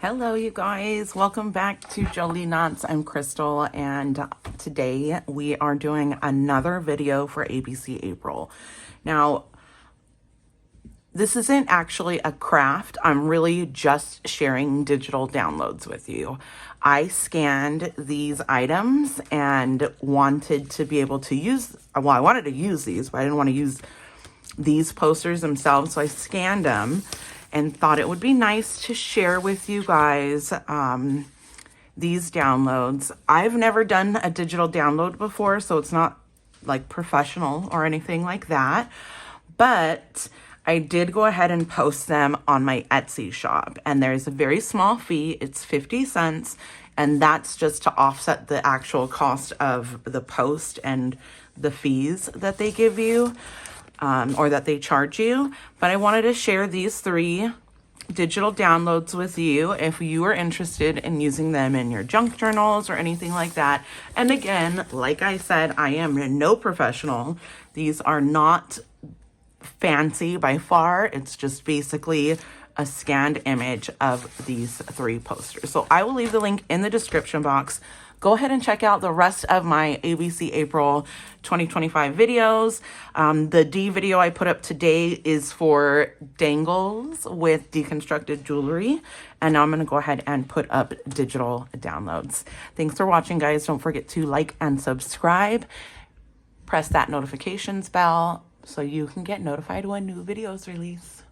Hello, you guys. Welcome back to Jolie Knots. I'm Crystal, and today we are doing another video for ABC April. Now, this isn't actually a craft. I'm really just sharing digital downloads with you. I scanned these items and wanted to be able to use, well, I wanted to use these, but I didn't want to use these posters themselves. So I scanned them and thought it would be nice to share with you guys these downloads. I've never done a digital download before, so it's not like professional or anything like that. But I did go ahead and post them on my Etsy shop. And there's a very small fee. It's 50 cents. And that's just to offset the actual cost of the post and the fees that they give you. Or that they charge you. But I wanted to share these 3 digital downloads with you if you are interested in using them in your junk journals or anything like that. And again, like I said, I am no professional. These are not fancy by far. It's just basically a scanned image of these 3 posters. So I will leave the link in the description box. Go ahead and check out the rest of my ABC April 2025 videos. The D video I put up today is for dangles with deconstructed jewelry. And now I'm going to go ahead and put up digital downloads. Thanks for watching, guys. Don't forget to like and subscribe. Press that notifications bell so you can get notified when new videos release.